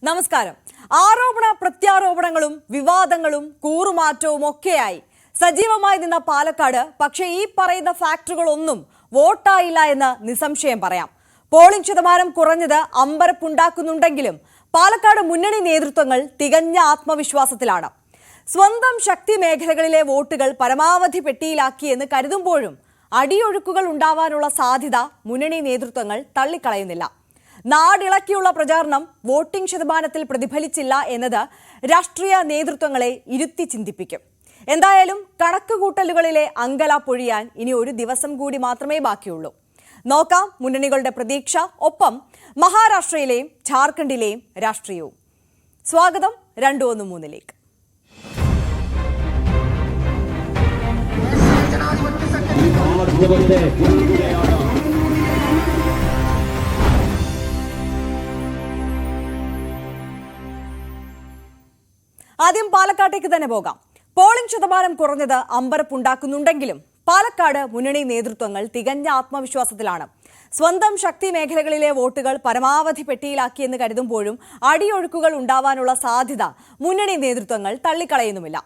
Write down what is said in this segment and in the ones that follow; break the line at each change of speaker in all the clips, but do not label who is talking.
നമസ്കാരം. ആരോപണ പ്രത്യാരോപണങ്ങളും വിവാദങ്ങളും കൂറുമാറ്റവും ഒക്കെയായി സജീവമായി നിന്ന പാലക്കാട് പക്ഷേ ഈ പറയുന്ന ഫാക്ടറുകളൊന്നും വോട്ടായില്ല എന്ന് നിസ്സംശയം പറയാം. പോളിംഗ് ശതമാനം കുറഞ്ഞത് അമ്പരപ്പുണ്ടാക്കുന്നുണ്ടെങ്കിലും പാലക്കാട് മുന്നണി നേതൃത്വങ്ങൾ തികഞ്ഞ ആത്മവിശ്വാസത്തിലാണ്. സ്വന്തം ശക്തി മേഖലകളിലെ വോട്ടുകൾ പരമാവധി പെട്ടിയിലാക്കിയെന്ന് കരുതുമ്പോഴും അടിയൊഴുക്കുകൾ ഉണ്ടാവാനുള്ള സാധ്യത മുന്നണി നേതൃത്വങ്ങൾ തള്ളിക്കളയുന്നില്ല. നാടിളക്കിയുള്ള പ്രചാരണം വോട്ടിംഗ് ശതമാനത്തിൽ പ്രതിഫലിച്ചില്ല എന്നത് രാഷ്ട്രീയ നേതൃത്വങ്ങളെ ഇരുത്തി ചിന്തിപ്പിക്കും. എന്തായാലും കണക്കുകൂട്ടലുകളിലെ അങ്കലാപ്പൊഴിയാൻ ഇനി ഒരു ദിവസം കൂടി മാത്രമേ ബാക്കിയുള്ളൂ. നോക്കാം മുന്നണികളുടെ പ്രതീക്ഷ, ഒപ്പം മഹാരാഷ്ട്രയിലെയും ഝാർഖണ്ഡിലെയും രാഷ്ട്രീയവും. സ്വാഗതം 213ലേക്ക്. ആദ്യം പാലക്കാട്ടേക്ക് തന്നെ പോകാം. പോളിംഗ് ശതമാനം കുറഞ്ഞത് അമ്പരപ്പുണ്ടാക്കുന്നുണ്ടെങ്കിലും പാലക്കാട് മുന്നണി നേതൃത്വങ്ങൾ തികഞ്ഞ ആത്മവിശ്വാസത്തിലാണ്. സ്വന്തം ശക്തി മേഖലകളിലെ വോട്ടുകൾ പരമാവധി പെട്ടിയിലാക്കിയെന്ന് കരുതുമ്പോഴും അടിയൊഴുക്കുകൾ ഉണ്ടാവാനുള്ള സാധ്യത മുന്നണി നേതൃത്വങ്ങൾ തള്ളിക്കളയുന്നുമില്ല.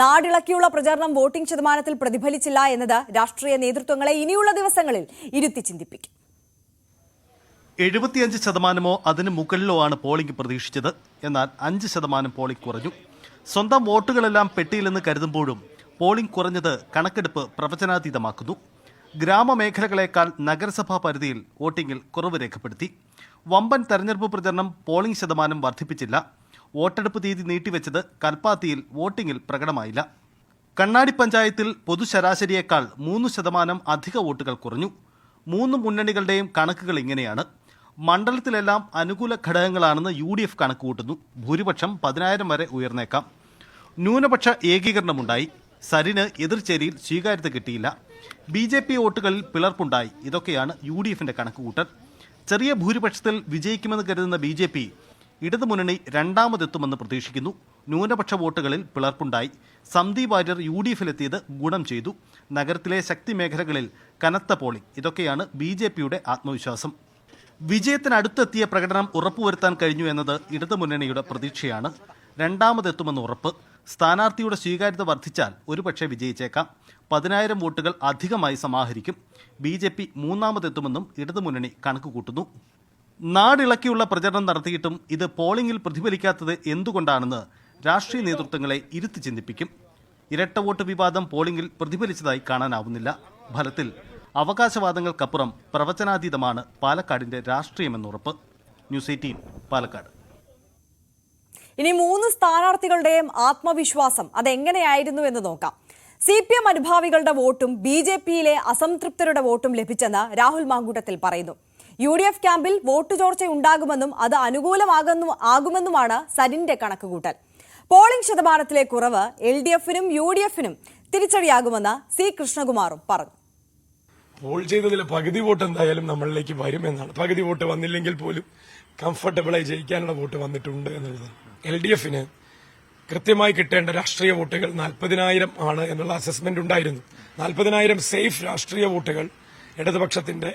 നാടിളക്കിയുള്ള പ്രചാരണം വോട്ടിംഗ് ശതമാനത്തിൽ പ്രതിഫലിച്ചില്ല എന്നത് രാഷ്ട്രീയ നേതൃത്വങ്ങളെ ഇനിയുള്ള ദിവസങ്ങളിൽ ഇരുത്തി ചിന്തിപ്പിക്കും.
75% അതിന് മുകളിലോ ആണ് പോളിംഗ് പ്രതീക്ഷിച്ചത്. എന്നാൽ 5% പോളിംഗ് കുറഞ്ഞു. സ്വന്തം വോട്ടുകളെല്ലാം പെട്ടിയിലെന്ന് കരുതുമ്പോഴും പോളിംഗ് കുറഞ്ഞത് കണക്കെടുപ്പ് പ്രവചനാതീതമാക്കുന്നു. ഗ്രാമമേഖലകളേക്കാൾ നഗരസഭാ പരിധിയിൽ വോട്ടിംഗിൽ കുറവ് രേഖപ്പെടുത്തി. വമ്പൻ തെരഞ്ഞെടുപ്പ് പ്രചരണം പോളിംഗ് ശതമാനം വർദ്ധിപ്പിച്ചില്ല. വോട്ടെടുപ്പ് തീയതി നീട്ടിവെച്ചത് കൽപ്പാത്തിയിൽ വോട്ടിംഗിൽ പ്രകടമായില്ല. കണ്ണാടി പഞ്ചായത്തിൽ പൊതുശരാശരിയേക്കാൾ 3% അധിക വോട്ടുകൾ കുറഞ്ഞു. 3 മുന്നണികളുടെയും കണക്കുകൾ ഇങ്ങനെയാണ്. മണ്ഡലത്തിലെല്ലാം അനുകൂല ഘടകങ്ങളാണെന്ന് UDF കണക്കുകൂട്ടുന്നു. ഭൂരിപക്ഷം 10,000 വരെ ഉയർന്നേക്കാം. ന്യൂനപക്ഷ ഏകീകരണമുണ്ടായി. സരിന് എതിർചേരിയിൽ സ്വീകാര്യത കിട്ടിയില്ല. BJP വോട്ടുകളിൽ പിളർപ്പുണ്ടായി. ഇതൊക്കെയാണ് UDFന്റെ കണക്കുകൂട്ടൽ. ചെറിയ ഭൂരിപക്ഷത്തിൽ വിജയിക്കുമെന്ന് കരുതുന്ന BJP ഇടതുമുന്നണി രണ്ടാമതെത്തുമെന്ന് പ്രതീക്ഷിക്കുന്നു. ന്യൂനപക്ഷ വോട്ടുകളിൽ പിളർപ്പുണ്ടായി. സന്ദീപ് വാര്യർ UDFിലെത്തിയത് ഗുണം ചെയ്തു. നഗരത്തിലെ ശക്തി മേഖലകളിൽ കനത്ത പോളിംഗ്. ഇതൊക്കെയാണ് BJPയുടെ ആത്മവിശ്വാസം. വിജയത്തിനടുത്തെത്തിയ പ്രകടനം ഉറപ്പുവരുത്താൻ കഴിഞ്ഞു എന്നത് ഇടതുമുന്നണിയുടെ പ്രതീക്ഷയാണ്. രണ്ടാമതെത്തുമെന്ന് ഉറപ്പ്. സ്ഥാനാർത്ഥിയുടെ സ്വീകാര്യത വർദ്ധിച്ചാൽ ഒരുപക്ഷെ വിജയിച്ചേക്കാം. 10,000 വോട്ടുകൾ അധികമായി സമാഹരിക്കും. BJP മൂന്നാമതെത്തുമെന്നും ഇടതുമുന്നണി കണക്കുകൂട്ടുന്നു. നാടിളക്കിയുള്ള പ്രചരണം നടത്തിയിട്ടും ഇത് പോളിംഗിൽ പ്രതിഫലിക്കാത്തത് എന്തുകൊണ്ടാണെന്ന് രാഷ്ട്രീയ നേതൃത്വങ്ങളെ ഇരുത്തി ചിന്തിപ്പിക്കും. ഇരട്ട വോട്ട് വിവാദം പോളിംഗിൽ പ്രതിഫലിച്ചതായി കാണാനാവുന്നില്ല. ഫലത്തിൽ അവകാശവാദങ്ങൾക്കപ്പുറം പ്രവചനാതീതമാണ് പാലക്കാടിന്റെ രാഷ്ട്രീയമെന്നുറപ്പ്. ന്യൂസ് 18 പാലക്കാട്.
ഇനി 3 സ്ഥാനാർത്ഥികളുടെയും ആത്മവിശ്വാസം അതെങ്ങനെയായിരുന്നു എന്ന് നോക്കാം. CPM അനുഭാവികളുടെ വോട്ടും BJPയിലെ അസംതൃപ്തരുടെ വോട്ടും ലഭിച്ചെന്ന് രാഹുൽ മാങ്കൂട്ടത്തിൽ പറയുന്നു. UDF ക്യാമ്പിൽ വോട്ട് ചോർച്ച ഉണ്ടാകുമെന്നും അത് അനുകൂലമാകുമെന്നുമാണ് സരിന്റെ കണക്കുകൂട്ടൽ. പോളിംഗ് ശതമാനത്തിലെ കുറവ് LDFനും UDFനും തിരിച്ചടിയാകുമെന്ന് C കൃഷ്ണകുമാറും പറഞ്ഞു.
പോൾ ചെയ്തതിലെ പകുതി വോട്ട് എന്തായാലും നമ്മളിലേക്ക് വരുമെന്നാണ്. പകുതി വോട്ട് വന്നില്ലെങ്കിൽ പോലും കംഫർട്ടബിളായി ജയിക്കാനുള്ള വോട്ട് വന്നിട്ടുണ്ട് എന്നുള്ളത്. LDFന് കൃത്യമായി കിട്ടേണ്ട രാഷ്ട്രീയ വോട്ടുകൾ 40,000 ആണ് എന്നുള്ള അസസ്മെന്റ് ഉണ്ടായിരുന്നു. 40,000 സേഫ് രാഷ്ട്രീയ വോട്ടുകൾ ഇടതുപക്ഷത്തിന്റെ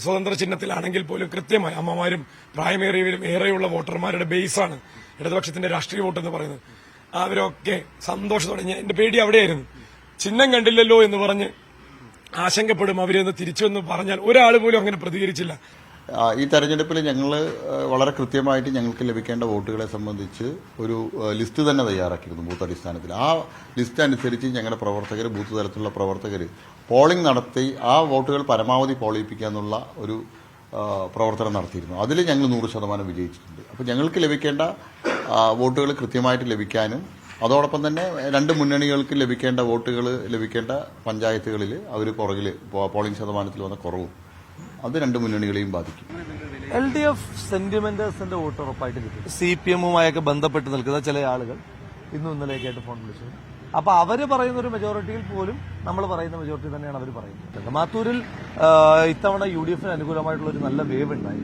സ്വതന്ത്ര ചിഹ്നത്തിലാണെങ്കിൽ പോലും കൃത്യമായി അമ്മമാരും പ്രായമേറിയവരും ഏറെയുള്ള വോട്ടർമാരുടെ ബേസാണ് ഇടതുപക്ഷത്തിന്റെ രാഷ്ട്രീയ വോട്ട് എന്ന് പറയുന്നത്. അവരൊക്കെ സന്തോഷത്തോടെ, എന്റെ പേടി അവിടെയായിരുന്നു. ചിഹ്നം കണ്ടില്ലല്ലോ എന്ന് പറഞ്ഞ് ആശങ്കപ്പെടും അവരെന്ന് തിരിച്ചുവെന്ന് പറഞ്ഞാൽ ഒരാൾ പോലും അങ്ങനെ പ്രതികരിച്ചില്ല.
ഈ തെരഞ്ഞെടുപ്പിൽ ഞങ്ങൾ വളരെ കൃത്യമായിട്ട് ഞങ്ങൾക്ക് ലഭിക്കേണ്ട വോട്ടുകളെ സംബന്ധിച്ച് ഒരു ലിസ്റ്റ് തന്നെ തയ്യാറാക്കിയിരുന്നു ബൂത്ത് അടിസ്ഥാനത്തിൽ. ആ ലിസ്റ്റ് അനുസരിച്ച് ഞങ്ങളുടെ പ്രവർത്തകർ, ബൂത്ത് തലത്തിലുള്ള പ്രവർത്തകർ പോളിംഗ് നടത്തി ആ വോട്ടുകൾ പരമാവധി പോളിപ്പിക്കുക എന്നുള്ള ഒരു പ്രവർത്തനം നടത്തിയിരുന്നു. അതിൽ ഞങ്ങൾ 100% വിജയിച്ചിട്ടുണ്ട്. അപ്പോൾ ഞങ്ങൾക്ക് ലഭിക്കേണ്ട വോട്ടുകൾ കൃത്യമായിട്ട് ലഭിക്കാനും അതോടൊപ്പം തന്നെ 2 മുന്നണികൾക്ക് ലഭിക്കേണ്ട വോട്ടുകൾ ലഭിക്കേണ്ട പഞ്ചായത്തുകളിൽ അവർ പുറകിൽ പോളിംഗ് ശതമാനത്തിൽ വന്ന കുറവും അത് 2 മുന്നണികളെയും ബാധിക്കും.
LDF സെന്റിമെന്റേഴ്സിന്റെ വോട്ട് ഉറപ്പായിട്ട് കിട്ടും. CPMുമായൊക്കെ ബന്ധപ്പെട്ട് നിൽക്കുന്ന ചില ആളുകൾ ഇന്നും ഇന്നലെയൊക്കെയായിട്ട് ഫോൺ വിളിച്ചു. അപ്പൊ അവര് പറയുന്ന ഒരു മെജോറിറ്റിയിൽ പോലും നമ്മൾ പറയുന്ന മെജോറിറ്റി തന്നെയാണ് അവർ പറയുന്നത്. മാത്തൂരിൽ ഇത്തവണ UDFന് അനുകൂലമായിട്ടുള്ള ഒരു നല്ല വേവ് ഉണ്ടായി.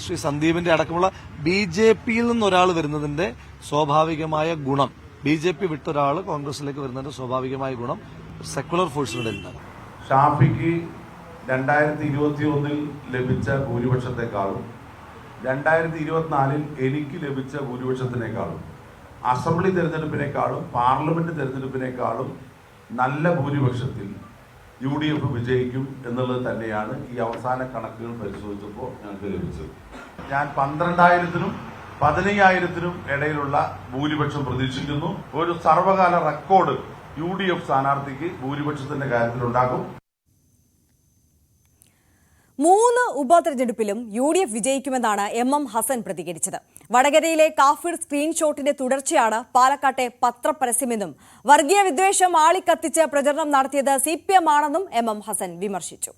ശ്രീ സന്ദീപിന്റെ അടക്കമുള്ള BJPയിൽ നിന്നൊരാൾ വരുന്നതിന്റെ സ്വാഭാവികമായ ഗുണം BJP വിട്ടൊരാൾ കോൺഗ്രസിലേക്ക് വരുന്നതിന്റെ സ്വാഭാവികമായ ഗുണം സെക്കുലർ ഫോഴ്സിനുടെ ഉണ്ടാകും.
ഷാഫിക്ക് 2021 ലഭിച്ച ഭൂരിപക്ഷത്തെക്കാളും 2024 എനിക്ക് ലഭിച്ച ഭൂരിപക്ഷത്തിനേക്കാളും അസംബ്ലി തെരഞ്ഞെടുപ്പിനേക്കാളും പാർലമെന്റ് തെരഞ്ഞെടുപ്പിനേക്കാളും നല്ല ഭൂരിപക്ഷത്തിൽ UDF വിജയിക്കും എന്നുള്ളത് തന്നെയാണ് ഈ അവസാന കണക്കുകൾ പരിശോധിച്ചപ്പോൾ ഞങ്ങൾക്ക് ലഭിച്ചത്. ഞാൻ 12,000-നും 15,000-നും ഇടയിലുള്ള ഭൂരിപക്ഷം പ്രതീക്ഷിക്കുന്നു. ഒരു സർവകാല റെക്കോർഡ് UDF സ്ഥാനാർത്ഥിക്ക് ഭൂരിപക്ഷത്തിന്റെ കാര്യത്തിലുണ്ടാകും.
3 ഉപതെരഞ്ഞെടുപ്പിലും UDF വിജയിക്കുമെന്നാണ് MM ഹസൻ പ്രതികരിച്ചത്. വടകരയിലെ കാഫിർ സ്ക്രീൻഷോട്ടിന്റെ തുടർച്ചയാണ് പാലക്കാട്ടെ പത്രപരസ്യമെന്നും വർഗീയ വിദ്വേഷം ആളിക്കത്തിച്ച് പ്രചരണം നടത്തിയത് CPM ആണെന്നും MM ഹസൻ വിമർശിച്ചു.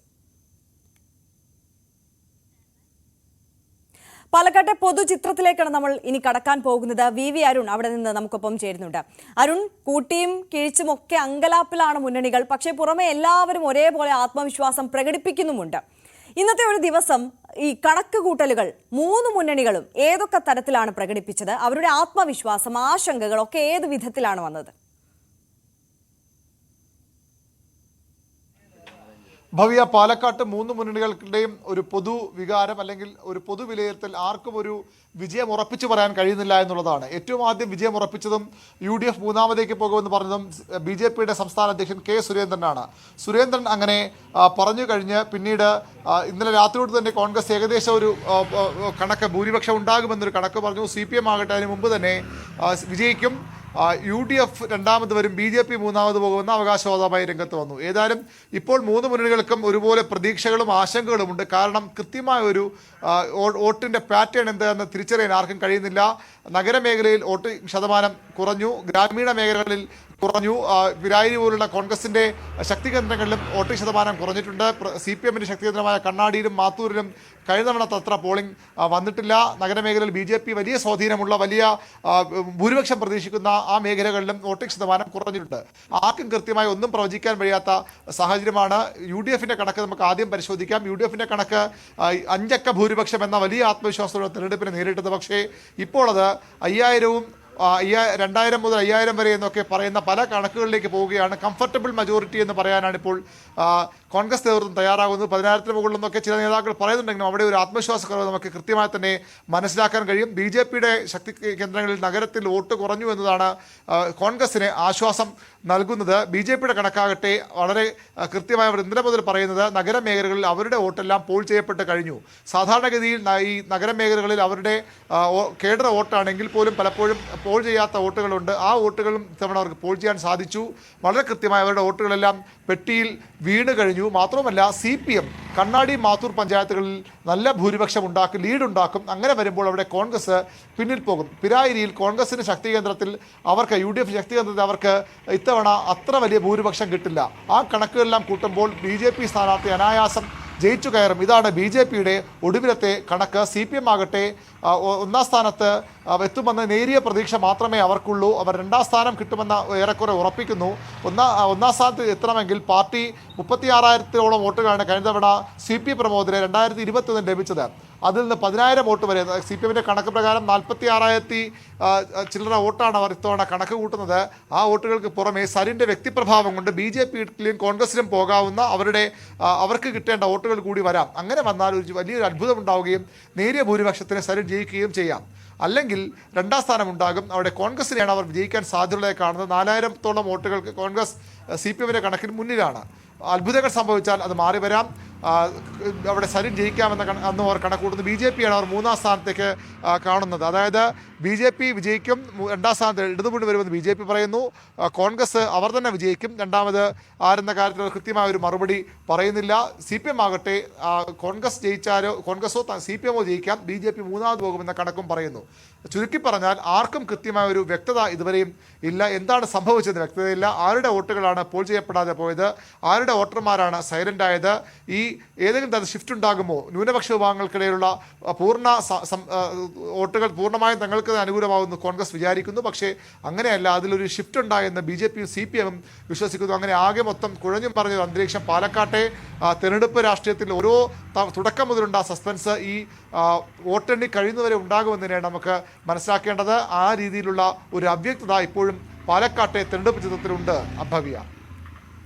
പാലക്കാട്ടെ പൊതുചിത്രത്തിലേക്കാണ് നമ്മൾ ഇനി കടക്കാൻ പോകുന്നത്. VV അരുൺ അവിടെ നിന്ന് നമുക്കൊപ്പം ചേരുന്നുണ്ട്. അരുൺ, കൂട്ടിയും കിഴിച്ചും ഒക്കെ അങ്കലാപ്പിലാണ് മുന്നണികൾ. പക്ഷേ പുറമെ എല്ലാവരും ഒരേപോലെ ആത്മവിശ്വാസം പ്രകടിപ്പിക്കുന്നുമുണ്ട്. ഇന്നത്തെ ഒരു ദിവസം ഈ കണക്ക് കൂട്ടലുകൾ 3 മുന്നണികളും ഏതൊക്കെ തരത്തിലാണ് പ്രകടിപ്പിച്ചത്? അവരുടെ ആത്മവിശ്വാസം, ആശങ്കകളൊക്കെ ഏത് വിധത്തിലാണ് വന്നത്?
ഭവ്യ, പാലക്കാട്ട് 3 മുന്നണികളുടെയും ഒരു പൊതു വികാരം അല്ലെങ്കിൽ ഒരു പൊതു വിലയിരുത്തൽ ആർക്കും ഒരു വിജയം ഉറപ്പിച്ചു പറയാൻ കഴിയുന്നില്ല എന്നുള്ളതാണ്. ഏറ്റവും ആദ്യം വിജയം ഉറപ്പിച്ചതും UDF മൂന്നാമതേക്ക് പോകുമെന്ന് പറഞ്ഞതും BJPയുടെ സംസ്ഥാന അധ്യക്ഷൻ K സുരേന്ദ്രനാണ്. സുരേന്ദ്രൻ അങ്ങനെ പറഞ്ഞു കഴിഞ്ഞ് പിന്നീട് ഇന്നലെ രാത്രിയോട് തന്നെ കോൺഗ്രസ് ഏകദേശം ഒരു കണക്ക് ഭൂരിപക്ഷം ഉണ്ടാകുമെന്നൊരു കണക്ക് പറഞ്ഞു. CPM ആകട്ടെ അതിന് മുമ്പ് തന്നെ വിജയിക്കും, UDF രണ്ടാമത് വരും, BJP മൂന്നാമത് പോകുമെന്ന അവകാശവാദമായി രംഗത്ത് വന്നു. ഏതായാലും ഇപ്പോൾ 3 മുന്നണികൾക്കും ഒരുപോലെ പ്രതീക്ഷകളും ആശങ്കകളുമുണ്ട്. കാരണം കൃത്യമായ ഒരു വോട്ടിൻ്റെ പാറ്റേൺ എന്താണെന്ന് തിരിച്ചറിയാൻ ആർക്കും കഴിയുന്നില്ല. നഗരമേഖലയിൽ വോട്ട് ശതമാനം കുറഞ്ഞു, ഗ്രാമീണ മേഖലകളിൽ കുറഞ്ഞു. വിരായിരി പോലുള്ള കോൺഗ്രസിൻ്റെ ശക്തി കേന്ദ്രങ്ങളിലും വോട്ടിംഗ് ശതമാനം കുറഞ്ഞിട്ടുണ്ട്. CPMൻ്റെ ശക്തി കേന്ദ്രമായ കണ്ണാടിയിലും മാത്തൂരിലും കഴിഞ്ഞ തവണത്തെ അത്ര പോളിംഗ് വന്നിട്ടില്ല. നഗരമേഖലയിൽ BJP വലിയ സ്വാധീനമുള്ള വലിയ ഭൂരിപക്ഷം പ്രതീക്ഷിക്കുന്ന ആ മേഖലകളിലും വോട്ടിംഗ് ശതമാനം കുറഞ്ഞിട്ടുണ്ട്. ആർക്കും കൃത്യമായി ഒന്നും പ്രവചിക്കാൻ കഴിയാത്ത സാഹചര്യമാണ്. UDFൻ്റെ കണക്ക് നമുക്ക് ആദ്യം പരിശോധിക്കാം. UDFൻ്റെ കണക്ക് 5 അക്ക ഭൂരിപക്ഷം എന്ന വലിയ ആത്മവിശ്വാസത്തോടെ തെരഞ്ഞെടുപ്പിനെ നേരിട്ടത്. പക്ഷേ ഇപ്പോൾ അത് 5,000-ഉം 2,000 മുതൽ 5,000 വരെ എന്നൊക്കെ പറയുന്ന പല കണക്കുകളിലേക്ക് പോവുകയാണ്. കംഫർട്ടബിൾ മജോറിറ്റി എന്ന് പറയാനാണ് ഇപ്പോൾ കോൺഗ്രസ് നേതൃത്വം തയ്യാറാകുന്നത്. 10,000-ന് മുകളിൽ നിന്നൊക്കെ ചില നേതാക്കൾ പറയുന്നുണ്ടെങ്കിലും അവിടെ ഒരു ആത്മവിശ്വാസക്കുറവ് നമുക്ക് കൃത്യമായി തന്നെ മനസ്സിലാക്കാൻ കഴിയും. BJPയുടെ ശക്തി കേന്ദ്രങ്ങളിൽ നഗരത്തിൽ വോട്ട് കുറഞ്ഞു എന്നതാണ് കോൺഗ്രസിന് ആശ്വാസം നൽകുന്നത്. BJPയുടെ കണക്കാകട്ടെ വളരെ കൃത്യമായി അവർ ഇന്നലെ മുതൽ പറയുന്നത് നഗരമേഖലകളിൽ അവരുടെ വോട്ടെല്ലാം പോൾ ചെയ്യപ്പെട്ട് കഴിഞ്ഞു. സാധാരണഗതിയിൽ ഈ നഗരമേഖലകളിൽ അവരുടെ കേഡർ വോട്ടാണെങ്കിൽ പോലും പലപ്പോഴും പോൾ ചെയ്യാത്ത വോട്ടുകളുണ്ട്. ആ വോട്ടുകളും ഇത്തവണ അവർക്ക് പോൾ ചെയ്യാൻ സാധിച്ചു. വളരെ കൃത്യമായി അവരുടെ വോട്ടുകളെല്ലാം പെട്ടിയിൽ വീണ് കഴിഞ്ഞു. മാത്രമല്ല CPM കണ്ണാടി മാത്തൂർ പഞ്ചായത്തുകളിൽ നല്ല ഭൂരിപക്ഷം ഉണ്ടാക്കും, ലീഡ് ഉണ്ടാക്കും. അങ്ങനെ വരുമ്പോൾ അവിടെ കോൺഗ്രസ് പിന്നിൽ പോകും. പിരായിരിയിൽ കോൺഗ്രസിൻ്റെ ശക്തി കേന്ദ്രത്തിൽ അവർക്ക് UDF ശക്തി കേന്ദ്രത്തിൽ അവർക്ക് ഇത്തവണ അത്ര വലിയ ഭൂരിപക്ഷം കിട്ടില്ല. ആ കണക്കുകളെല്ലാം കൂട്ടുമ്പോൾ BJP സ്ഥാനാർത്ഥി അനായാസം ജയിച്ചു കയറും. ഇതാണ് BJPയുടെ ഒടുവിലത്തെ കണക്ക്. CPM ആകട്ടെ 1ാം സ്ഥാനത്ത് എത്തുമെന്ന് നേരിയ പ്രതീക്ഷ മാത്രമേ അവർക്കുള്ളൂ. അവർ 2ാം സ്ഥാനം കിട്ടുമെന്ന് ഏറെക്കുറെ ഉറപ്പിക്കുന്നു. 1ാം സ്ഥാനത്ത് എത്തണമെങ്കിൽ പാർട്ടി 36,000-ഓളം വോട്ടുകളാണ് കഴിഞ്ഞ തവണ CP പ്രമോദിനെ 2021 ലഭിച്ചത്. അതിൽ നിന്ന് 10,000 വോട്ട് വരെ CPMൻ്റെ കണക്ക് പ്രകാരം 46,000 ചില്ലറ വോട്ടാണ് അവർ ഇത്തവണ കണക്ക് കൂട്ടുന്നത്. ആ വോട്ടുകൾക്ക് പുറമെ സരിൻ്റെ വ്യക്തിപ്രഭാവം കൊണ്ട് BJPയിലും കോൺഗ്രസിലും പോകാവുന്ന അവർക്ക് കിട്ടേണ്ട വോട്ടുകൾ കൂടി വരാം. അങ്ങനെ വന്നാൽ ഒരു വലിയൊരു അത്ഭുതം ഉണ്ടാവുകയും നേരിയ ഭൂരിപക്ഷത്തിന് സരിൻ ജയിക്കുകയും ചെയ്യാം. അല്ലെങ്കിൽ 2ാം സ്ഥാനം ഉണ്ടാകും. അവിടെ കോൺഗ്രസിനെയാണ് അവർ വിജയിക്കാൻ സാധ്യതയുള്ളത് കാണുന്നത്. 4,000-ഓളം വോട്ടുകൾക്ക് കോൺഗ്രസ് CPMൻ്റെ കണക്കിന് മുന്നിലാണ്. അത്ഭുതങ്ങൾ സംഭവിച്ചാൽ അത് മാറി വരാം. അവിടെ സരിൻ ജയിക്കാമെന്ന് അന്ന് അവർ കണക്കൂട്ടുന്നത്. BJPയാണ് അവർ 3ാം സ്ഥാനത്തേക്ക് കാണുന്നത്. അതായത് BJP വിജയിക്കും, 2ാം സ്ഥാനത്ത് ഇടതുമുന്നണി വരുമെന്ന് BJP പറയുന്നു. കോൺഗ്രസ് അവർ തന്നെ വിജയിക്കും. രണ്ടാമത് ആരെന്ന കാര്യത്തിൽ കൃത്യമായ ഒരു മറുപടി പറയുന്നില്ല. CPM ആകട്ടെ കോൺഗ്രസ് ജയിച്ചാലോ കോൺഗ്രസോ CPMോ ജയിക്കാം, BJP മൂന്നാമത് പോകുമെന്ന കണക്കും പറയുന്നു. ചുരുക്കി പറഞ്ഞാൽ ആർക്കും കൃത്യമായ ഒരു വ്യക്തത ഇതുവരെയും ഇല്ല. എന്താണ് സംഭവിച്ചത് വ്യക്തതയില്ല. ആരുടെ വോട്ടുകളാണ് പോൾ ചെയ്യപ്പെടാതെ പോയത്, ആരുടെ വോട്ടർമാരാണ് സൈലന്റ് ആയത്, ഈ ഏതെങ്കിലും തരത്തിൽ ഷിഫ്റ്റ് ഉണ്ടാകുമോ, ന്യൂനപക്ഷ വിഭാഗങ്ങൾക്കിടയിലുള്ള പൂർണ്ണ വോട്ടുകൾ പൂർണ്ണമായും തങ്ങൾക്ക് അനുകൂലമാകുമെന്ന് കോൺഗ്രസ് വിചാരിക്കുന്നു. പക്ഷേ അങ്ങനെയല്ല, അതിലൊരു ഷിഫ്റ്റ് ഉണ്ടായെന്ന് BJPയും CPMും വിശ്വസിക്കുന്നു. അങ്ങനെ ആകെ മൊത്തം കുഴഞ്ഞും പറഞ്ഞൊരു അന്തരീക്ഷം പാലക്കാട്ടെ തെരഞ്ഞെടുപ്പ് രാഷ്ട്രീയത്തിൽ ഓരോ തുടക്കം മുതലുണ്ട സസ്പെൻസ് ഈ വോട്ടെണ്ണി കഴിയുന്നവരെ ഉണ്ടാകുമെന്ന് തന്നെയാണ് നമുക്ക് മനസ്സിലാക്കേണ്ടത്. ആ രീതിയിലുള്ള ഒരു അവ്യക്തത ഇപ്പോഴും പാലക്കാട്ടെ തെരഞ്ഞെടുപ്പ് ചിത്രത്തിലുണ്ട്. അഭവ്യ.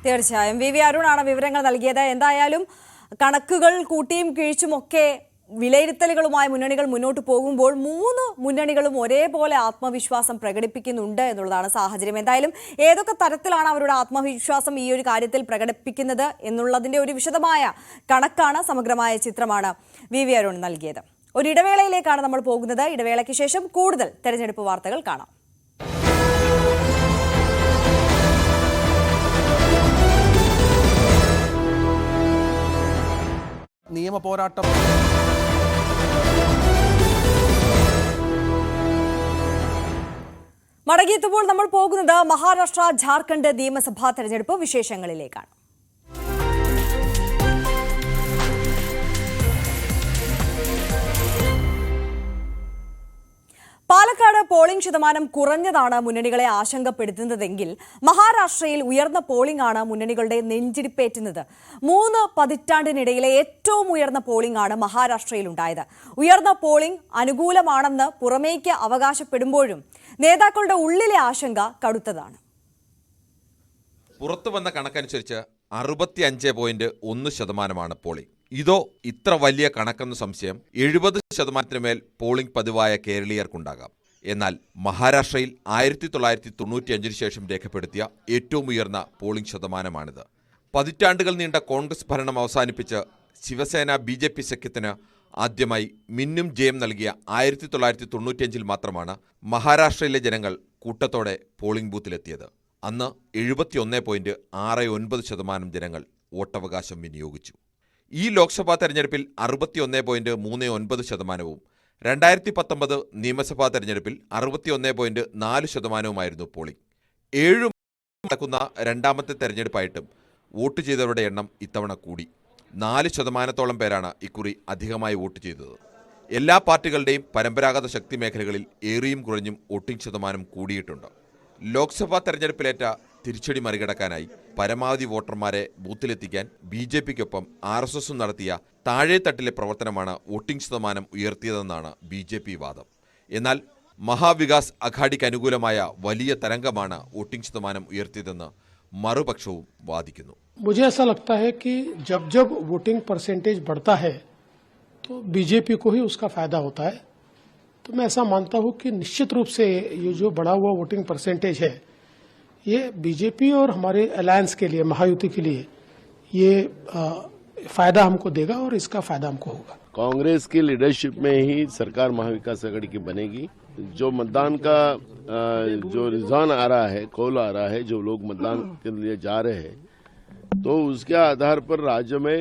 തീർച്ചയായും വി അരുണാണ് വിവരങ്ങൾ നൽകിയത്. എന്തായാലും കണക്കുകൾ കൂട്ടിയും കിഴിച്ചുമൊക്കെ വിലയിരുത്തലുകളുമായി മുന്നണികൾ മുന്നോട്ട് പോകുമ്പോൾ 3 മുന്നണികളും ഒരേപോലെ ആത്മവിശ്വാസം പ്രകടിപ്പിക്കുന്നുണ്ട് എന്നുള്ളതാണ് സാഹചര്യം. എന്തായാലും ഏതൊക്കെ തരത്തിലാണ് അവരുടെ ആത്മവിശ്വാസം ഈ ഒരു കാര്യത്തിൽ പ്രകടിപ്പിക്കുന്നത് എന്നുള്ളതിന്റെ ഒരു വിശദമായ കണക്കാണ്, സമഗ്രമായ ചിത്രമാണ് വി അരുൺ നൽകിയത്. ഒരു ഇടവേളയിലേക്കാണ് നമ്മൾ പോകുന്നത്. ഇടവേളയ്ക്ക് ശേഷം കൂടുതൽ തെരഞ്ഞെടുപ്പ് വാർത്തകൾ കാണാം.
നിയമ പോരാട്ടം
മടങ്ങിയെത്തുമ്പോൾ നമ്മൾ പോകുന്നത് മഹാരാഷ്ട്ര, ജാർഖണ്ഡ് നിയമസഭാ തെരഞ്ഞെടുപ്പ് വിശേഷങ്ങളിലേക്കാണ്. പാലക്കാട് പോളിംഗ് ശതമാനം കുറഞ്ഞതാണ് മുന്നണികളെ ആശങ്കപ്പെടുത്തുന്നതെങ്കിൽ മഹാരാഷ്ട്രയിൽ ഉയർന്ന പോളിംഗ് ആണ് മുന്നണികളുടെ നെഞ്ചിടിപ്പേറ്റുന്നത്. 3 പതിറ്റാണ്ടിനിടയിലെ ഏറ്റവും ഉയർന്ന പോളിംഗ് ആണ് മഹാരാഷ്ട്രയിൽ ഉണ്ടായത്. ഉയർന്ന പോളിംഗ് അനുകൂലമാണെന്ന് പുറമേക്ക് അവകാശപ്പെടുമ്പോഴും നേതാക്കളുടെ ഉള്ളിലെ ആശങ്ക കടുത്തതാണ്.
പുറത്തു വന്ന കണക്കനുസരിച്ച് 65.1% പോളിംഗ്. ഇതോ ഇത്ര വലിയ കണക്കെന്ന് സംശയം 70% മേൽ പോളിംഗ് പതിവായ കേരളീയർക്കുണ്ടാകാം. എന്നാൽ മഹാരാഷ്ട്രയിൽ 1995 ശേഷം രേഖപ്പെടുത്തിയ ഏറ്റവും ഉയർന്ന പോളിംഗ് ശതമാനമാണിത്. പതിറ്റാണ്ടുകൾ നീണ്ട കോൺഗ്രസ് ഭരണം അവസാനിപ്പിച്ച് ശിവസേന BJP സഖ്യത്തിന് ആദ്യമായി മിന്നും ജയം നൽകിയ 1995 മാത്രമാണ് മഹാരാഷ്ട്രയിലെ ജനങ്ങൾ കൂട്ടത്തോടെ പോളിംഗ് ബൂത്തിലെത്തിയത്. അന്ന് 71.69% ജനങ്ങൾ വോട്ടവകാശം വിനിയോഗിച്ചു. ഈ ലോക്സഭാ തെരഞ്ഞെടുപ്പിൽ 61.39%, 2019 നിയമസഭാ തെരഞ്ഞെടുപ്പിൽ 61.4%, പോളിംഗ്. 7 നടക്കുന്ന രണ്ടാമത്തെ തെരഞ്ഞെടുപ്പായിട്ടും വോട്ട് ചെയ്തവരുടെ എണ്ണം ഇത്തവണ കൂടി. 4% പേരാണ് ഇക്കുറി അധികമായി വോട്ട് ചെയ്തത്. എല്ലാ പാർട്ടികളുടെയും പരമ്പരാഗത ശക്തി മേഖലകളിൽ ഏറിയും കുറഞ്ഞും വോട്ടിംഗ് ശതമാനം കൂടിയിട്ടുണ്ട്. ലോക്സഭാ തെരഞ്ഞെടുപ്പിലേറ്റ തിരിച്ചടി മറികടക്കാനായി പരമാവധി വോട്ടർമാരെ ബൂത്തിലെത്തിക്കാൻ BJPക്കൊപ്പം RSSും നടത്തിയ താഴെത്തട്ടിലെ പ്രവർത്തനമാണ് വോട്ടിംഗ് ശതമാനം ഉയർത്തിയതെന്നാണ് BJP വാദം. എന്നാൽ മഹാവികാസ് അഘാഡിക്ക് അനുകൂലമായ വലിയ തരംഗമാണ് വോട്ടിംഗ് ശതമാനം ഉയർത്തിയതെന്ന് മറുപക്ഷവും വാദിക്കുന്നു.
मुझे ऐसा लगता है कि जब जब वोटिंग परसेंटेज बढ़ता है तो BJP को ही उसका फायदा होता है. तो मैं ऐसा मानता हूं कि निश्चित रूप से ये जो बढ़ा हुआ वोटिंग परसेंटेज है ये BJP और हमारे अलायंस के लिए, महायुति के लिए ये फायदा हमको देगा और इसका फायदा हमको होगा.
कांग्रेस की लीडरशिप में ही सरकार महाविकास आघाड़ी की बनेगी. जो मतदान का जो रुझान आ रहा है, कॉल आ रहा है, जो लोग मतदान के लिए जा रहे हैं, तो उसके आधार पर राज्य में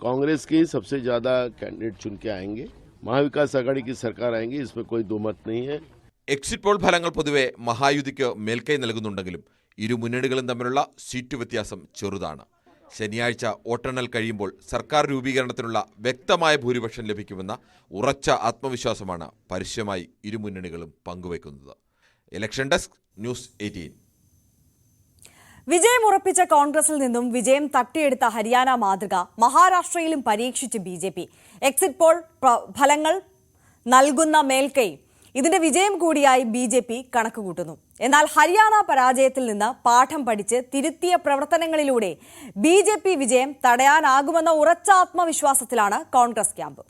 कांग्रेस की सबसे ज्यादा कैंडिडेट चुन के आएंगे. महाविकास आघाड़ी की सरकार आएंगी, इसमें कोई दो मत नहीं है.
എക്സിറ്റ് പോൾ ഫലങ്ങൾ പൊതുവെ മഹായുതിക്ക് മേൽക്കൈ നൽകുന്നുണ്ടെങ്കിലും ഇരു മുന്നണികളും തമ്മിലുള്ള സീറ്റ് വ്യത്യാസം ചെറുതാണ്. ശനിയാഴ്ച വോട്ടെണ്ണൽ കഴിയുമ്പോൾ സർക്കാർ രൂപീകരണത്തിനുള്ള വ്യക്തമായ ഭൂരിപക്ഷം ലഭിക്കുമെന്ന ഉറച്ച ആത്മവിശ്വാസമാണ് പരസ്യമായി ഇരു മുന്നണികളും പങ്കുവയ്ക്കുന്നത്. Election desk, news 18.
വിജയമുറപ്പിച്ച കോൺഗ്രസിൽ നിന്നും വിജയം തട്ടിയെടുത്ത ഹരിയാന മാതൃക മഹാരാഷ്ട്രയിലും പരീക്ഷിച്ച് BJP. എക്സിറ്റ് പോൾ ഫലങ്ങൾ നൽകുന്ന മേൽക്കൈ ഇതിന്റെ വിജയം കൂടിയായി BJP കണക്കുകൂട്ടുന്നു. എന്നാൽ ഹരിയാന പരാജയത്തിൽ നിന്ന് പാഠം പഠിച്ച് തിരുത്തിയ പ്രവർത്തനങ്ങളിലൂടെ BJP വിജയം തടയാനാകുമെന്ന ഉറച്ച ആത്മവിശ്വാസത്തിലാണ് കോൺഗ്രസ് ക്യാമ്പ്.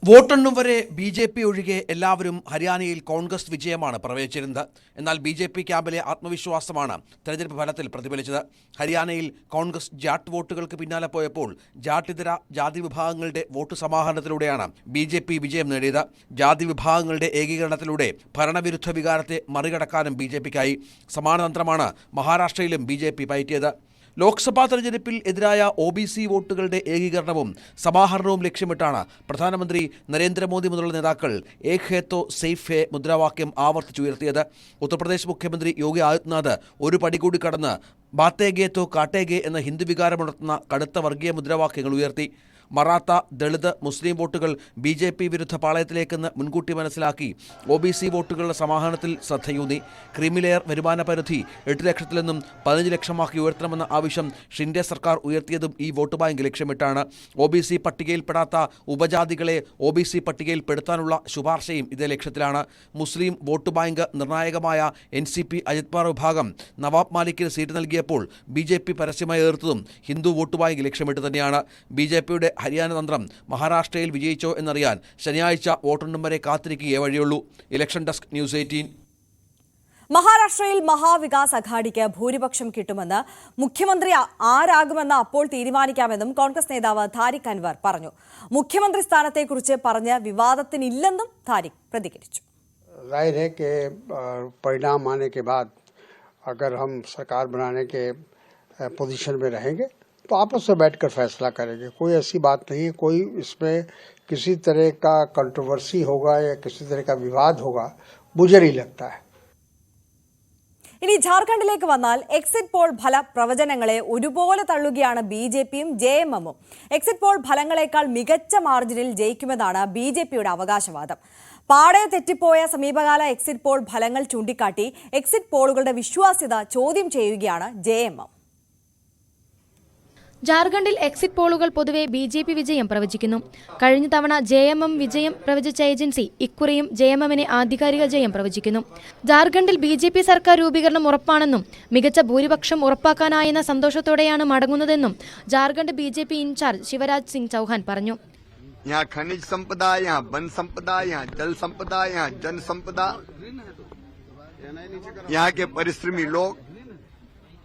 വോട്ടെണ്ണും വരെ BJP ഒഴികെ എല്ലാവരും ഹരിയാനയിൽ കോൺഗ്രസ് വിജയമാണ് പ്രവചിച്ചിരുന്നത്. എന്നാൽ BJP ക്യാമ്പിലെ ആത്മവിശ്വാസമാണ് തെരഞ്ഞെടുപ്പ് ഫലത്തിൽ പ്രതിഫലിച്ചത്. ഹരിയാനയിൽ കോൺഗ്രസ് ജാട്ട് വോട്ടുകൾക്ക് പിന്നാലെ പോയപ്പോൾ ജാട്ടിതര ജാതി വിഭാഗങ്ങളുടെ വോട്ട് സമാഹരണത്തിലൂടെയാണ് BJP വിജയം നേടിയത്. ജാതി വിഭാഗങ്ങളുടെ ഏകീകരണത്തിലൂടെ ഭരണവിരുദ്ധ വികാരത്തെ മറികടക്കാനും BJPക്കായി. സമാന തന്ത്രമാണ് മഹാരാഷ്ട്രയിലും BJP പയറ്റിയത്. ലോക്സഭാ തെരഞ്ഞെടുപ്പിൽ എതിരായ OBC വോട്ടുകളുടെ ഏകീകരണവും സമാഹരണവും ലക്ഷ്യമിട്ടാണ് പ്രധാനമന്ത്രി നരേന്ദ്രമോദി മുതലുള്ള നേതാക്കൾ ഏക് ഹേ തോ സേഫ് ഹേ മുദ്രാവാക്യം ആവർത്തിച്ചുയർത്തിയത്. ഉത്തർപ്രദേശ് മുഖ്യമന്ത്രി യോഗി ആദിത്യനാഥ് ഒരു പടി കൂടി കടന്ന് ബാത്തേഗേ തോ കാട്ടേഗേ എന്ന ഹിന്ദു വികാരമുണർത്തുന്ന കടുത്ത വർഗീയ മുദ്രാവാക്യങ്ങൾ ഉയർത്തി. മറാത്ത, ദളിത്, മുസ്ലിം വോട്ടുകൾ BJP വിരുദ്ധ പാളയത്തിലേക്കെന്ന് മുൻകൂട്ടി മനസ്സിലാക്കി OBC വോട്ടുകളുടെ സമാഹരണത്തിൽ ശ്രദ്ധയൂന്നി. ക്രീമിലെയർ വരുമാന പരിധി 8 ലക്ഷത്തിൽ നിന്നും 15 ലക്ഷമാക്കി ഉയർത്തണമെന്ന ആവശ്യം ഷിൻഡെ സർക്കാർ ഉയർത്തിയതും ഈ വോട്ട് ബാങ്ക് ലക്ഷ്യമിട്ടാണ്. OBC പട്ടികയിൽപ്പെടാത്ത ഉപജാതികളെ OBC പട്ടികയിൽപ്പെടുത്താനുള്ള ശുപാർശയും ഇതേ ലക്ഷ്യത്തിലാണ്. മുസ്ലിം വോട്ട് ബാങ്ക് നിർണായകമായ NCP അജിത് പവാർ വിഭാഗം നവാബ് മാലിക്കിന് സീറ്റ് നൽകിയപ്പോൾ BJP പരസ്യമായി എതിർത്തതും ഹിന്ദു വോട്ട് ബാങ്ക് ലക്ഷ്യമിട്ട് തന്നെയാണ്. BJPയുടെ ഹരിയാന തന്ത്രം മഹാരാഷ്ട്രയിൽ വിജയിച്ചോ എന്നറിയാൻ ശനിയാഴ്ച വോട്ടെണ്ണും വരെ കാത്തിരിക്കുകയേ വഴിയുള്ളൂ. Election desk, news 18.
മഹാരാഷ്ട്രയിൽ മഹാവികാസ് അഘാഡിക്ക് ഭൂരിപക്ഷം കിട്ടുമെന്ന് മുഖ്യമന്ത്രി ആരാകുമെന്ന് അപ്പോൾ തീരുമാനിക്കാമെന്നും കോൺഗ്രസ് നേതാവ് താരിഖ് അൻവർ പറഞ്ഞു. മുഖ്യമന്ത്രി സ്ഥാനത്തെക്കുറിച്ച് പറഞ്ഞ് വിവാദത്തിനില്ലെന്നും താരിഖ് പ്രതികരിച്ചു.
जाहिर है कि परिणाम आने के बाद अगर हम सरकार बनाने के पोजीशन में रहेंगे तो आपस में बैठकर फैसला करेंगे. कोई ऐसी बात नहीं है, कोई इसमें किसी तरह का कंट्रोवर्सी होगा या किसी तरह का विवाद होगा, मुझे नहीं लगता है.
ഇനി ജാർഖണ്ഡിലേക്ക് വന്നാൽ എക്സിറ്റ് പോൾ ഫല പ്രവചനങ്ങളെ ഒരുപോലെ തള്ളുകയാണ് BJPയും JMMഉം. എക്സിറ്റ് പോൾ ഫലങ്ങളെക്കാൾ മികച്ച മാർജിനിൽ ജയിക്കുമെന്നാണ് BJPയുടെ അവകാശവാദം. പാടെ തെറ്റിപ്പോയ സമീപകാല എക്സിറ്റ് പോൾ ഫലങ്ങൾ ചൂണ്ടിക്കാട്ടി എക്സിറ്റ് പോളുകളുടെ വിശ്വാസ്യത ചോദ്യം ചെയ്യുകയാണ് JMM.
ജാർഖണ്ഡിൽ എക്സിറ്റ് പോളുകൾ പൊതുവെ BJP വിജയം പ്രവചിക്കുന്നു. കഴിഞ്ഞ തവണ JMM വിജയം പ്രവചിച്ച ഏജൻസി ഇക്കുറിയും JMMനെ ആധികാരിക ജയം പ്രവചിക്കുന്നു. ജാർഖണ്ഡിൽ BJP സർക്കാർ രൂപീകരണം ഉറപ്പാണെന്നും മികച്ച ഭൂരിപക്ഷം ഉറപ്പാക്കാനായെന്ന സന്തോഷത്തോടെയാണ് മടങ്ങുന്നതെന്നും ജാർഖണ്ഡ് BJP ഇൻചാർജ് ശിവരാജ് സിംഗ് ചൌഹാൻ പറഞ്ഞു.
यहाँ खनिज संपदा, यहाँ वन संपदा, यहाँ जल संपदा, यहाँ जन संपदा, यहाँ के परिश्रमी लोग,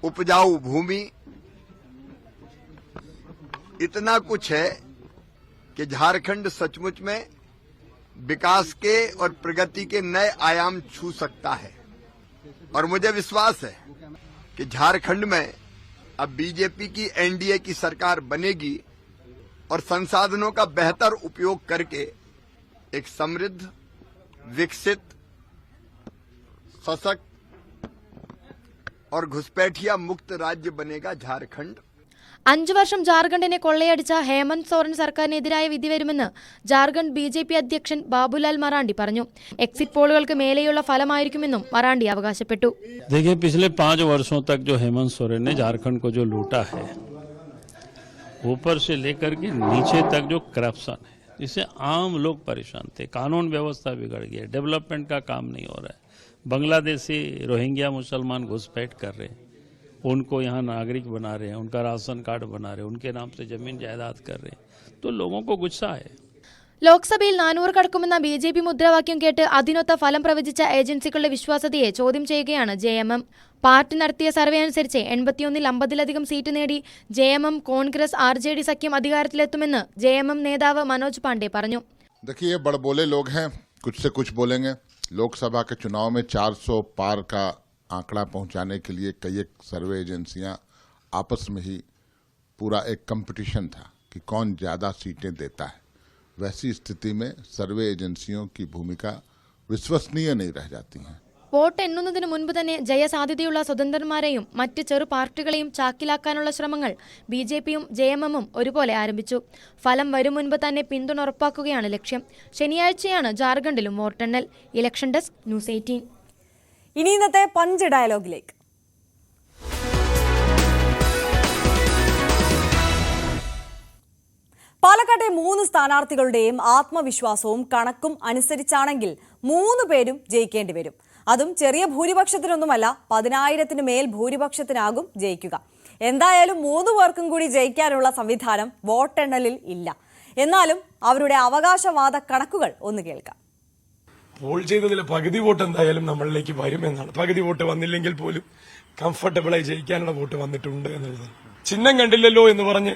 उपजाऊ भूमि, इतना कुछ है कि झारखंड सचमुच में विकास के और प्रगति के नए आयाम छू सकता है. और मुझे विश्वास है कि झारखंड में अब BJP की NDA की सरकार बनेगी और संसाधनों का बेहतर उपयोग करके एक समृद्ध, विकसित, सशक्त और घुसपैठिया मुक्त राज्य बनेगा झारखंड.
5 വർഷം ജാർഖണ്ഡിനെ കൊള്ളയടിച്ച ഹേമന്ത് സോറൻ സർക്കാരിനെതിരായ വിധി വരുമെന്ന് ജാർഖണ്ഡ് BJP അധ്യക്ഷൻ ബാബുലാൽ മറാണ്ടി പറഞ്ഞു. എക്സിറ്റ് പോളുകൾക്ക് മേലെയുള്ള ഫലമായിരിക്കുമെന്നും മറാണ്ടി അവകാശപ്പെട്ടു.
देखिए, पिछले 5 वर्षों तक जो हेमंत सोरेन ने झारखंड को जो लूटा है, ऊपर से लेकर के नीचे तक जो करप्शन है, जिससे आम लोग परेशान थे, कानून व्यवस्था बिगड़ गई, डेवलपमेंट का काम नहीं हो रहा है, बांग्लादेशी रोहिंग्या मुसलमान घुसपैठ कर रहे हैं, उनको यहाँ नागरिक बना रहे हैं, उनका राशन कार्ड बना रहे हैं, उनके नाम से जमीन जायदाद कर रहे हैं, तो लोगों को गुस्सा है.
ലോക്സഭയിൽ 400 കടക്കുമെന്ന BJP മുദ്രാവാക്യം കേട്ട് അതിനൊത്ത ഫലം പ്രവചിച്ച ഏജൻസികളുടെ വിശ്വാസ്യതയെ ചോദ്യം ചെയ്യുകയാണ് JMM. പാർട്ടി നടത്തിയ സർവേ അനുസരിച്ച് 81ൽ 50ലധികം സീറ്റ് നേടി JMM കോൺഗ്രസ് RJD സഖ്യം അധികാരത്തിലെത്തുമെന്ന് JMM നേതാവ് മനോജ് പാണ്ഡെ പറഞ്ഞു.
देखिए, ये बड़बोले लोग हैं, कुछ से कुछ बोलेंगे. लोकसभा के चुनाव में 400 पार का आंकड़ा पहुंचाने के लिए कई एक सर्वे एजेंसियां आपस में ही पूरा एक कंपटीशन था कि कौन ज्यादा सीटें देता है. वैसी स्थिति में सर्वे एजेंसियों की भूमिका विश्वसनीय नहीं रह जाती है.
വോട്ട് എണ്ണുന്നതിന് മുൻപ് തന്നെ ജയസാധ്യതയുള്ള സ്വതന്ത്രന്മാരെയും മറ്റ് ചെറു പാർട്ടികളെയും ചാക്കിലാക്കാനുള്ള ശ്രമങ്ങൾ BJPയും JMMഉം ഒരുപോലെ ആരംഭിച്ചു. ഫലം വരും മുൻപ് തന്നെ പിന്തുണ ഉറപ്പാക്കുകയാണ് ലക്ഷ്യം. ശനിയാഴ്ചയാണ് ജാർഖണ്ഡിലും വോട്ടെണ്ണൽ. Election desk, news 18.
ഇനി ഇന്നത്തെ പഞ്ച് ഡയലോഗിലേക്ക്. പാലക്കാട്ടെ 3 സ്ഥാനാർത്ഥികളുടെയും ആത്മവിശ്വാസവും കണക്കും അനുസരിച്ചാണെങ്കിൽ 3 പേരും ജയിക്കേണ്ടി വരും. അതും ചെറിയ ഭൂരിപക്ഷത്തിനൊന്നുമല്ല, 10,000-ന് മേൽ ഭൂരിപക്ഷത്തിനാകും ജയിക്കുക. എന്തായാലും 3 പേർക്കും കൂടി ജയിക്കാനുള്ള സംവിധാനം വോട്ടെണ്ണലിൽ ഇല്ല. എന്നാലും അവരുടെ അവകാശവാദ കണക്കുകൾ ഒന്ന് കേൾക്കാം.
പോൾ ചെയ്തതിലെ പകുതി വോട്ട് എന്തായാലും നമ്മളിലേക്ക് വരുമെന്നാണ്. പകുതി വോട്ട് വന്നില്ലെങ്കിൽ പോലും കംഫർട്ടബിളായി ജയിക്കാനുള്ള വോട്ട് വന്നിട്ടുണ്ട് എന്നുള്ളത്. ചിഹ്നം കണ്ടില്ലല്ലോ എന്ന് പറഞ്ഞ്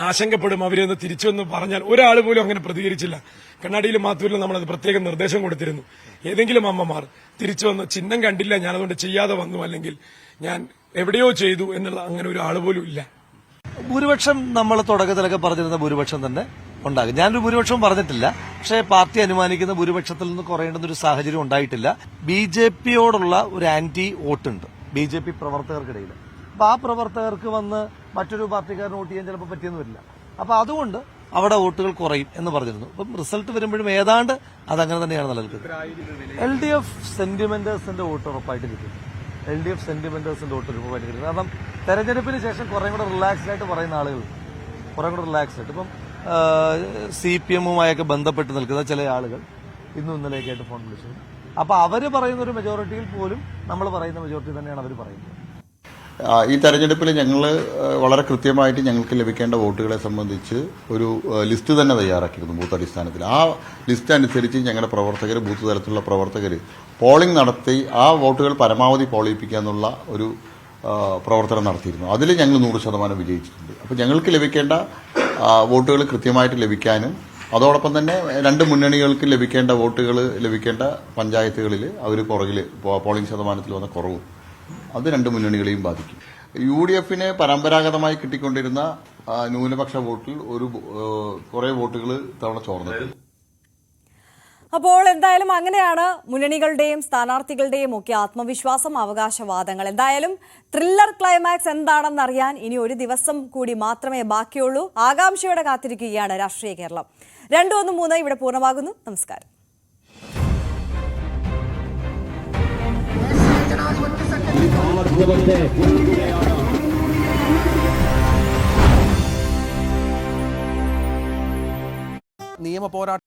ആശങ്കപ്പെടും അവരെന്ന് തിരിച്ചെന്ന് പറഞ്ഞാൽ ഒരാൾ പോലും അങ്ങനെ പ്രതികരിച്ചില്ല. കണ്ണാടിയിൽ മാത്തൂരിൽ നമ്മളത് പ്രത്യേകം നിർദ്ദേശം കൊടുത്തിരുന്നു. ഏതെങ്കിലും അമ്മമാർ തിരിച്ചു വന്ന് ചിഹ്നം കണ്ടില്ല, ഞാനതുകൊണ്ട് ചെയ്യാതെ വന്നു, അല്ലെങ്കിൽ ഞാൻ എവിടെയോ ചെയ്തു എന്നുള്ള അങ്ങനെ ഒരു ആൾ പോലും ഇല്ല.
ഭൂരിപക്ഷം നമ്മൾ തുടക്കത്തിലൊക്കെ പറഞ്ഞിരുന്ന ഭൂരിപക്ഷം തന്നെ ഉണ്ടാകും. ഞാനൊരു ഭൂരിപക്ഷവും പറഞ്ഞിട്ടില്ല, പക്ഷേ പാർട്ടി അനുമാനിക്കുന്ന ഭൂരിപക്ഷത്തിൽ നിന്ന് കുറയേണ്ടുന്ന ഒരു സാഹചര്യം ഉണ്ടായിട്ടില്ല. BJPയോടുള്ള ഒരു ആന്റി വോട്ടുണ്ട് BJP പ്രവർത്തകർക്കിടയിൽ. അപ്പൊ ആ പ്രവർത്തകർക്ക് വന്ന് മറ്റൊരു പാർട്ടിക്കാരന് വോട്ട് ചെയ്യാൻ ചിലപ്പോൾ പറ്റിയെന്ന് വരില്ല. അപ്പൊ അതുകൊണ്ട് അവിടെ വോട്ടുകൾ കുറയും എന്ന് പറഞ്ഞിരുന്നു. അപ്പം റിസൾട്ട് വരുമ്പോഴും ഏതാണ്ട് അതങ്ങനെ തന്നെയാണ് നിലനിൽക്കുന്നത്. LDF സെന്റിമെന്റേഴ്സിന്റെ വോട്ട് ഉറപ്പായിട്ട് കിട്ടും. LDF സെന്റിമെന്റേഴ്സിന്റെ വോട്ട് ഉറപ്പായിട്ട് കിട്ടും. കാരണം തെരഞ്ഞെടുപ്പിന് ശേഷം കുറെ കൂടെ റിലാക്സ്ഡ് ആയിട്ട് പറയുന്ന ആളുകൾ, കുറെ കൂടെ റിലാക്സ്ഡ് ആയിട്ട് ഇപ്പം CPM-ഉമായൊക്കെ ബന്ധപ്പെട്ട് നിൽക്കുന്ന ചില ആളുകൾ ഇന്നും ഇന്നലെയൊക്കെ ആയിട്ട് ഫോൺ വിളിച്ചു. അപ്പൊ അവര് പറയുന്ന ഒരു മെജോറിറ്റിയിൽ പോലും നമ്മൾ പറയുന്ന മെജോറിറ്റി തന്നെയാണ് അവർ പറയുന്നത്.
ഈ തെരഞ്ഞെടുപ്പിൽ ഞങ്ങൾ വളരെ കൃത്യമായിട്ട് ഞങ്ങൾക്ക് ലഭിക്കേണ്ട വോട്ടുകളെ സംബന്ധിച്ച് ഒരു ലിസ്റ്റ് തന്നെ തയ്യാറാക്കിയിരുന്നു ബൂത്ത് അടിസ്ഥാനത്തിൽ. ആ ലിസ്റ്റ് അനുസരിച്ച് ഞങ്ങളുടെ പ്രവർത്തകർ, ബൂത്ത് തലത്തിലുള്ള പ്രവർത്തകർ പോളിംഗ് നടത്തി ആ വോട്ടുകൾ പരമാവധി പോളിപ്പിക്കുക എന്നുള്ള ഒരു പ്രവർത്തനം നടത്തിയിരുന്നു. അതിൽ ഞങ്ങൾ 100% വിജയിച്ചിട്ടുണ്ട്. അപ്പോൾ ഞങ്ങൾക്ക് ലഭിക്കേണ്ട വോട്ടുകൾ കൃത്യമായിട്ട് ലഭിക്കാനും അതോടൊപ്പം തന്നെ രണ്ട് മുന്നണികൾക്ക് ലഭിക്കേണ്ട വോട്ടുകൾ ലഭിക്കേണ്ട പഞ്ചായത്തുകളിൽ അവർ പുറകിൽ പോളിംഗ് ശതമാനത്തിൽ വന്ന കുറവും അത് രണ്ട് മുന്നണികളെയും ബാധിക്കും. UDF-ന് പരമ്പരാഗതമായി കിട്ടിക്കൊണ്ടിരുന്ന ന്യൂനപക്ഷ വോട്ടിൽ കുറെ വോട്ടുകൾ തവണ ചോർന്നത്.
അപ്പോൾ എന്തായാലും അങ്ങനെയാണ് മുന്നണികളുടെയും സ്ഥാനാർത്ഥികളുടെയും ഒക്കെ ആത്മവിശ്വാസം, അവകാശവാദങ്ങൾ. എന്തായാലും ത്രില്ലർ ക്ലൈമാക്സ് എന്താണെന്നറിയാൻ ഇനി ഒരു ദിവസം കൂടി മാത്രമേ ബാക്കിയുള്ളൂ. ആകാംക്ഷയോടെ കാത്തിരിക്കുകയാണ് രാഷ്ട്രീയ കേരളം. 2-1-3 ഇവിടെ പൂർണ്ണമാകുന്നു. നമസ്കാരം.
നിയമ പോരാട്ടം